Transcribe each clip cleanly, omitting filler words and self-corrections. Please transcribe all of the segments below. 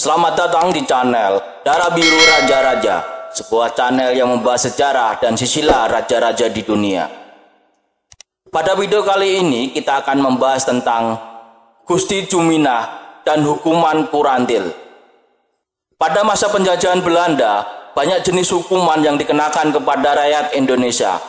Selamat datang di channel Darah Biru Raja-Raja, sebuah channel yang membahas sejarah dan silsilah raja-raja di dunia. Pada video kali ini kita akan membahas tentang Gusti Juminah dan hukuman Kurantil. Pada masa penjajahan Belanda, banyak jenis hukuman yang dikenakan kepada rakyat Indonesia.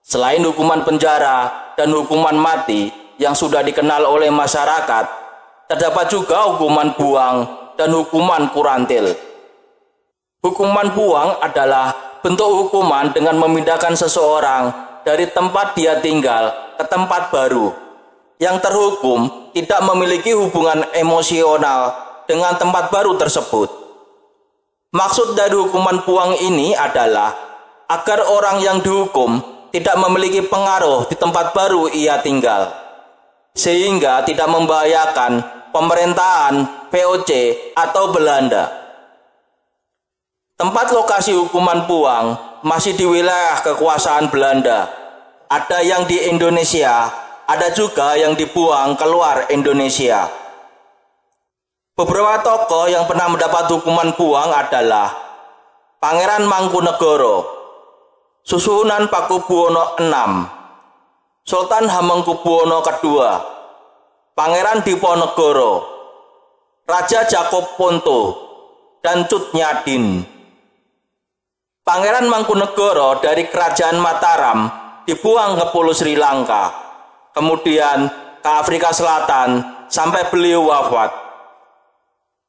Selain hukuman penjara dan hukuman mati yang sudah dikenal oleh masyarakat, terdapat juga hukuman buang dan hukuman kurantil. Hukuman buang adalah bentuk hukuman dengan memindahkan seseorang dari tempat dia tinggal ke tempat baru. Yang terhukum tidak memiliki hubungan emosional dengan tempat baru tersebut. Maksud dari hukuman buang ini adalah agar orang yang dihukum tidak memiliki pengaruh di tempat baru ia tinggal, sehingga tidak membahayakan pemerintahan VOC atau Belanda. Tempat lokasi hukuman buang masih di wilayah kekuasaan Belanda. Ada yang di Indonesia, ada juga yang dibuang keluar Indonesia. Beberapa tokoh yang pernah mendapat hukuman buang adalah Pangeran Mangkunegoro, Susuhunan Pakubuwono VI, Sultan Hamengkubuwono II, Pangeran Diponegoro, Raja Jakob Ponto, dan Cut Nyadin. Pangeran Mangkunegoro dari Kerajaan Mataram dibuang ke Pulau Sri Lanka, kemudian ke Afrika Selatan sampai beliau wafat.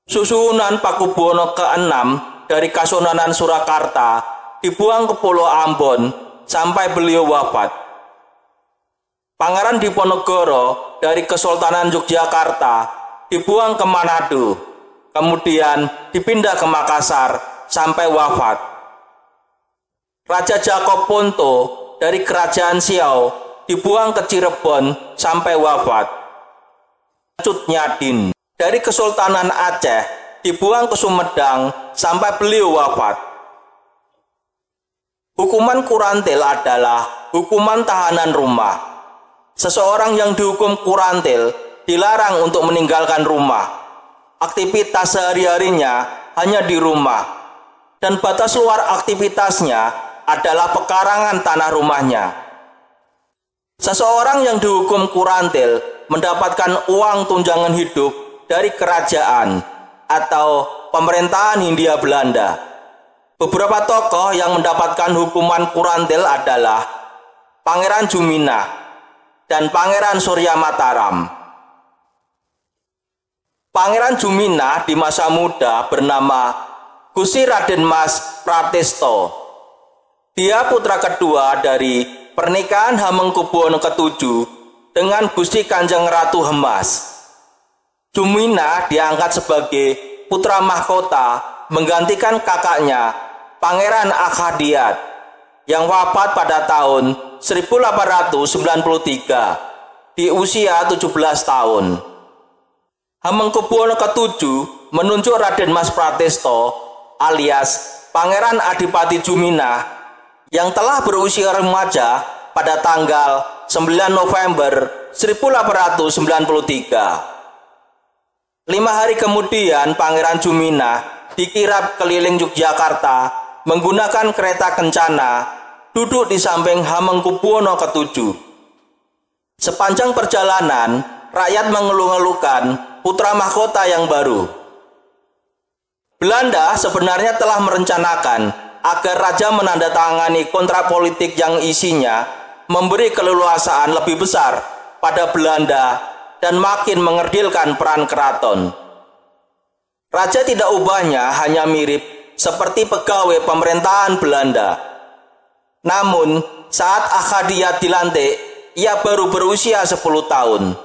Susuhunan Pakubuwono ke-6 dari Kasunanan Surakarta dibuang ke Pulau Ambon sampai beliau wafat. Pangeran Diponegoro dari Kesultanan Yogyakarta dibuang ke Manado, kemudian dipindah ke Makassar sampai wafat. Raja Jakob Ponto dari Kerajaan Siau dibuang ke Cirebon sampai wafat. Cut Nyadin dari Kesultanan Aceh dibuang ke Sumedang sampai beliau wafat. Hukuman kurantil adalah hukuman tahanan rumah. Seseorang yang dihukum kurantil dilarang untuk meninggalkan rumah. Aktivitas sehari-harinya hanya di rumah, dan batas luar aktivitasnya adalah pekarangan tanah rumahnya. Seseorang yang dihukum kurantil mendapatkan uang tunjangan hidup dari kerajaan atau pemerintahan Hindia Belanda. Beberapa tokoh yang mendapatkan hukuman kurantil adalah Pangeran Juminah dan Pangeran Surya Mataram. Pangeran Juminah di masa muda bernama Gusti Raden Mas Pratesto. Dia putra kedua dari pernikahan Hamengkubuwono ke-7 dengan Gusti Kanjeng Ratu Hemas. Juminah diangkat sebagai putra mahkota menggantikan kakaknya Pangeran Akhadiat yang wafat pada tahun 1893 di usia 17 tahun. Hamengkubuwono ke-7 menunjuk Raden Mas Pratesto alias Pangeran Adipati Juminah yang telah berusia remaja pada tanggal 9 November 1893. 5 hari kemudian Pangeran Juminah dikirap keliling Yogyakarta menggunakan kereta kencana, duduk di samping Hamengkubuwono ke-7. Sepanjang perjalanan, rakyat mengeluh-ngeluhkan putra mahkota yang baru. Belanda sebenarnya telah merencanakan agar raja menandatangani kontrak politik yang isinya memberi keleluasaan lebih besar pada Belanda dan makin mengerdilkan peran keraton. Raja tidak ubahnya hanya mirip seperti pegawai pemerintahan Belanda. Namun, saat Akhadiat dilantik, ia baru berusia 10 tahun.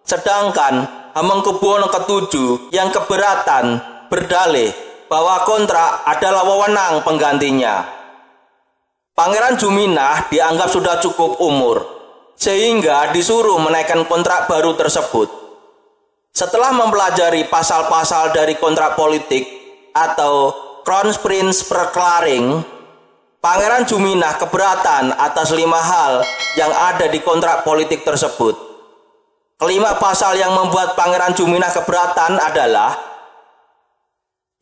Sedangkan Hamengkubuwono ke-7 yang keberatan berdalih bahwa kontrak adalah wewenang penggantinya. Pangeran Juminah dianggap sudah cukup umur, sehingga disuruh menaikkan kontrak baru tersebut. Setelah mempelajari pasal-pasal dari kontrak politik atau Crown Prince Verklaring, Pangeran Juminah keberatan atas 5 hal yang ada di kontrak politik tersebut. Kelima pasal yang membuat Pangeran Juminah keberatan adalah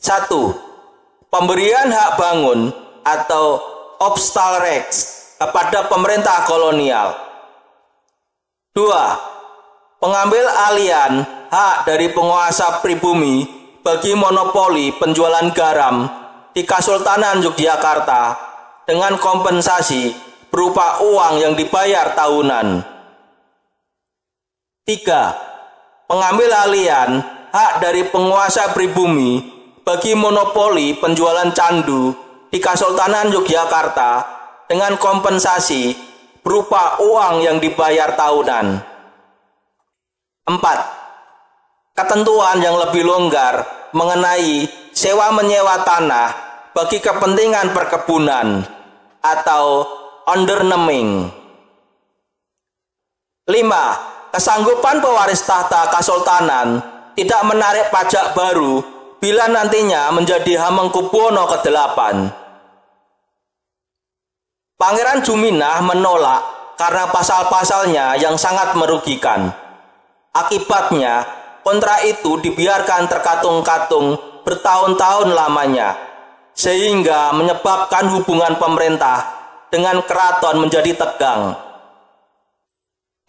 1. Pemberian hak bangun atau obstacle kepada pemerintah kolonial. 2. Pengambil alian hak dari penguasa pribumi bagi monopoli penjualan garam di Kesultanan Yogyakarta dengan kompensasi berupa uang yang dibayar tahunan. 3. Pengambil alian hak dari penguasa pribumi bagi monopoli penjualan candu di Kesultanan Yogyakarta dengan kompensasi berupa uang yang dibayar tahunan. 4. Ketentuan yang lebih longgar mengenai sewa menyewa tanah bagi kepentingan perkebunan atau onderneming. 5. Kesanggupan pewaris tahta Kesultanan tidak menarik pajak baru bila nantinya menjadi Hamengkubuwono ke-8. Pangeran Juminah menolak karena pasal-pasalnya yang sangat merugikan. Akibatnya, kontrak itu dibiarkan terkatung-katung bertahun-tahun lamanya, sehingga menyebabkan hubungan pemerintah dengan keraton menjadi tegang.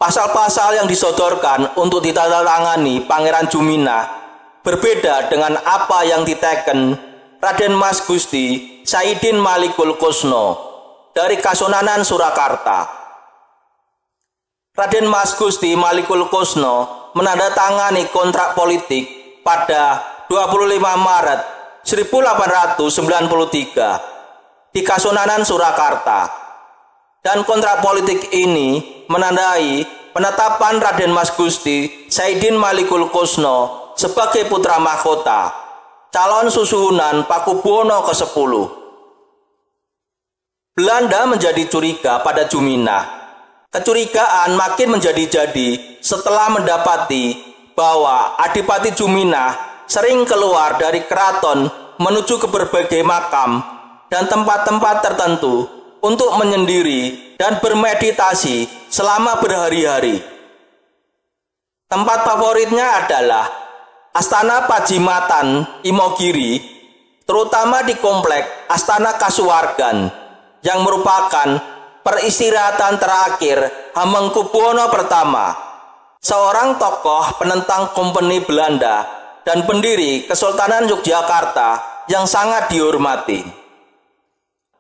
Pasal-pasal yang disodorkan untuk ditandatangani Pangeran Juminah berbeda dengan apa yang diteken Raden Mas Gusti Saidin Malikul Kusno dari Kasunanan Surakarta. Raden Mas Gusti Malikul Kusno menandatangani kontrak politik pada 25 Maret 1893 di Kasunanan Surakarta. Dan kontrak politik ini menandai penetapan Raden Mas Gusti Saidin Malikul Kusno sebagai putra mahkota, calon susuhunan Pakubuwono ke-10. Belanda menjadi curiga pada Juminah. Kecurigaan makin menjadi-jadi setelah mendapati bahwa Adipati Juminah sering keluar dari keraton menuju ke berbagai makam dan tempat-tempat tertentu untuk menyendiri dan bermeditasi selama berhari-hari. Tempat favoritnya adalah Astana Pajimatan Imogiri, terutama di komplek Astana Kasuwargan, yang merupakan peristirahatan terakhir Hamengkubuwono I, seorang tokoh penentang Kompeni Belanda dan pendiri Kesultanan Yogyakarta yang sangat dihormati.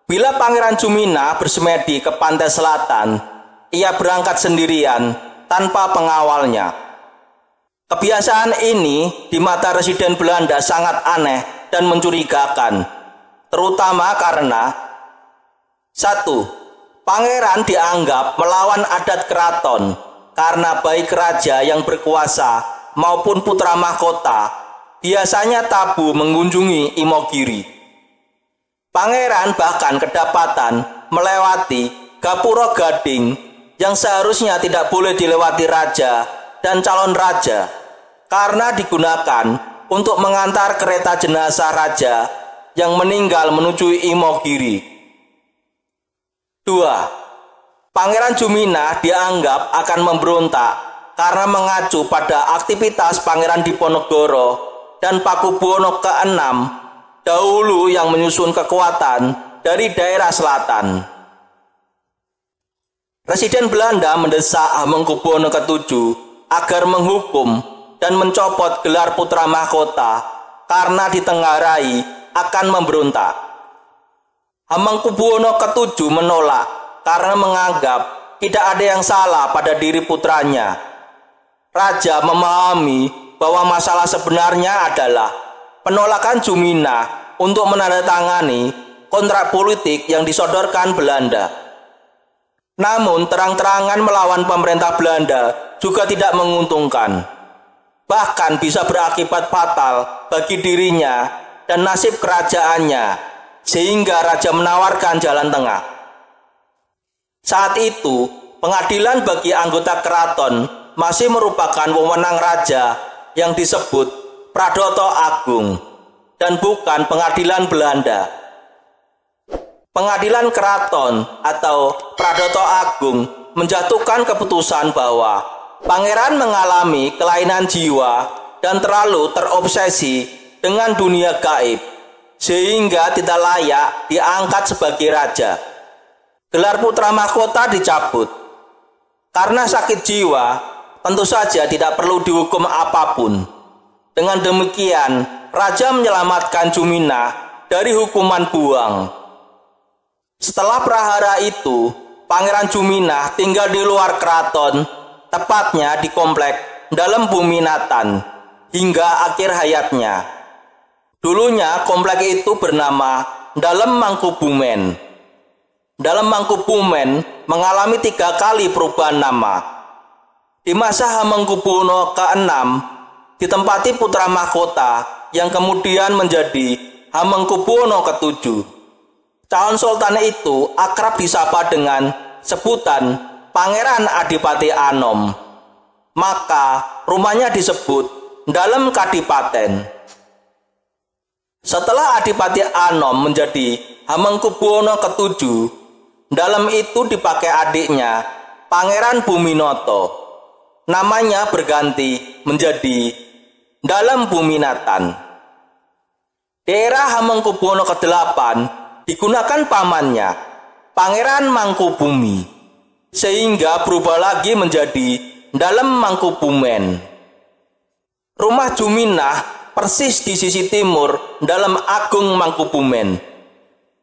Bila Pangeran Juminah bersemedi ke pantai selatan, ia berangkat sendirian tanpa pengawalnya. Kebiasaan ini di mata residen Belanda sangat aneh dan mencurigakan, terutama karena 1. Pangeran dianggap melawan adat keraton karena baik raja yang berkuasa maupun putra mahkota biasanya tabu mengunjungi Imogiri. Pangeran bahkan kedapatan melewati Gapura Gading yang seharusnya tidak boleh dilewati raja dan calon raja karena digunakan untuk mengantar kereta jenazah raja yang meninggal menuju Imogiri. 2. Pangeran Juminah dianggap akan memberontak karena mengacu pada aktivitas Pangeran Diponegoro dan Pakubuwono ke-6 dahulu yang menyusun kekuatan dari daerah selatan. Residen Belanda mendesak Hamengkubuwono ke-7 agar menghukum dan mencopot gelar putra mahkota karena ditengarai akan memberontak. Hamengkubuwono ke-7 menolak karena menganggap tidak ada yang salah pada diri putranya. Raja memahami bahwa masalah sebenarnya adalah penolakan Juminah untuk menandatangani kontrak politik yang disodorkan Belanda. Namun terang-terangan melawan pemerintah Belanda juga tidak menguntungkan. Bahkan bisa berakibat fatal bagi dirinya dan nasib kerajaannya, sehingga raja menawarkan jalan tengah. Saat itu, pengadilan bagi anggota keraton masih merupakan wewenang raja yang disebut Pradoto Agung dan bukan pengadilan Belanda. Pengadilan keraton atau Pradoto Agung menjatuhkan keputusan bahwa pangeran mengalami kelainan jiwa dan terlalu terobsesi dengan dunia gaib, sehingga tidak layak diangkat sebagai raja. Gelar putra mahkota dicabut. Karena sakit jiwa, tentu saja tidak perlu dihukum apapun. Dengan demikian, raja menyelamatkan Juminah dari hukuman buang. Setelah prahara itu, Pangeran Juminah tinggal di luar keraton, tepatnya di komplek dalam Bumi Natan, hingga akhir hayatnya. Dulunya komplek itu bernama Dalam Mangkubumen. Dalam Mangkubumen mengalami 3 kali perubahan nama. Di masa Hamengkubuwono ke-6 ditempati putra mahkota yang kemudian menjadi Hamengkubuwono ke-7. Calon sultan itu akrab disapa dengan sebutan Pangeran Adipati Anom. Maka rumahnya disebut Dalam Kadipaten. Setelah Adipati Anom menjadi Hamengkubuwono ke-7, Dalam itu dipakai adiknya Pangeran Buminoto. Namanya berganti menjadi Dalam Bumi Natan. Daerah Hamengkubuwono ke-8 digunakan pamannya Pangeran Mangkubumi, sehingga berubah lagi menjadi Dalam Mangkubumen. Rumah Juminah persis di sisi timur Dalam Agung Mangkubumen.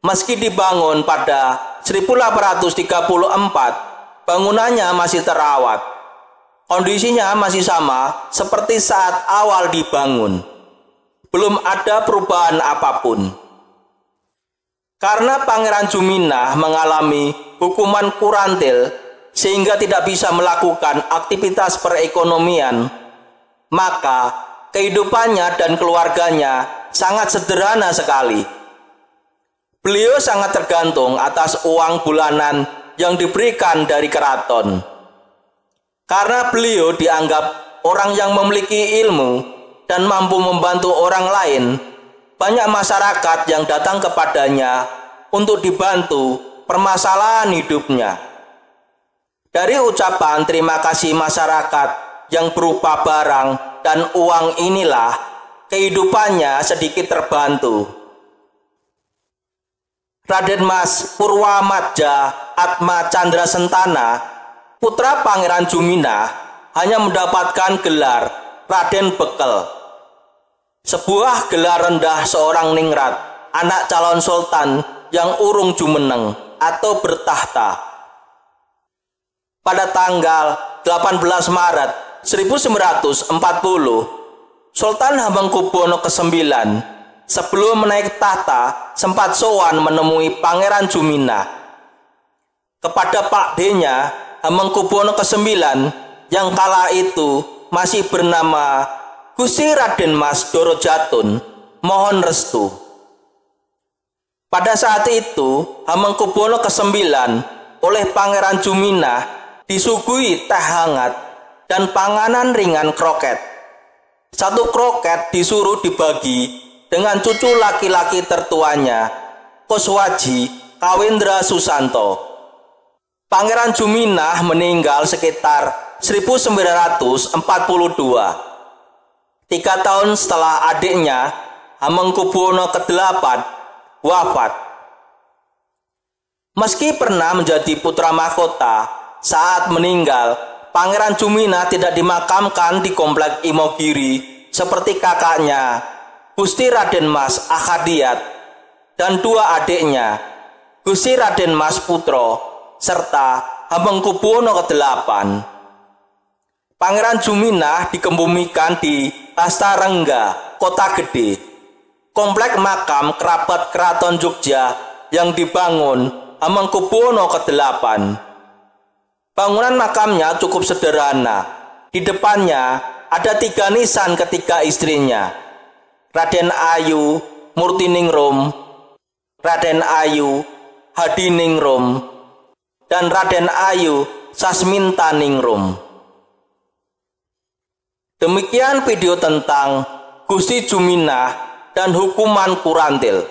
Meski dibangun pada 1834, bangunannya masih terawat. Kondisinya masih sama seperti saat awal dibangun. Belum ada perubahan apapun. Karena Pangeran Juminah mengalami hukuman kurantil sehingga tidak bisa melakukan aktivitas perekonomian, maka kehidupannya dan keluarganya sangat sederhana sekali. Beliau sangat tergantung atas uang bulanan yang diberikan dari keraton. Karena beliau dianggap orang yang memiliki ilmu dan mampu membantu orang lain, banyak masyarakat yang datang kepadanya untuk dibantu permasalahan hidupnya. Dari ucapan terima kasih masyarakat yang berupa barang dan uang inilah kehidupannya sedikit terbantu. Raden Mas Purwamadja Atma Candra Sentana, putra Pangeran Juminah, hanya mendapatkan gelar Raden Bekel, sebuah gelar rendah seorang ningrat, anak calon sultan yang urung jumeneng atau bertahta. Pada tanggal 18 Maret 1940, Sultan Hamengkubuwono ke-9 sebelum menaik tahta sempat sowan menemui Pangeran Juminah. Kepada Pak D-nya, Hamengkubuwono ke-9 yang kala itu masih bernama Gusti Raden Mas Doro Jatun, mohon restu. Pada saat itu, Hamengkubuwono ke-9 oleh Pangeran Juminah disuguhi teh hangat dan panganan ringan kroket. 1 kroket disuruh dibagi dengan cucu laki-laki tertuanya, Koswaji Kawendra Susanto. Pangeran Juminah meninggal sekitar 1942, 3 tahun setelah adiknya Hamengkubuwono ke-8 wafat. Meski pernah menjadi putra mahkota, saat meninggal, Pangeran Juminah tidak dimakamkan di komplek Imogiri seperti kakaknya, Gusti Raden Mas Akhadiat, dan 2 adiknya, Gusti Raden Mas Putro, serta Hamengkubuwono ke-8. Pangeran Juminah dikebumikan di Astarengga, Kota Gede, komplek makam kerabat Keraton Jogja yang dibangun Hamengkubuwono ke-8. Bangunan makamnya cukup sederhana. Di depannya ada 3 nisan ketiga istrinya, Raden Ayu Murtiningrum, Raden Ayu Hadiningrum, dan Raden Ayu Sasmintaningrum. Demikian video tentang Gusti Juminah dan hukuman kurantil.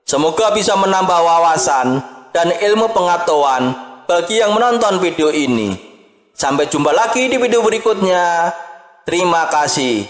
Semoga bisa menambah wawasan dan ilmu pengetahuan bagi yang menonton video ini. Sampai jumpa lagi di video berikutnya. Terima kasih.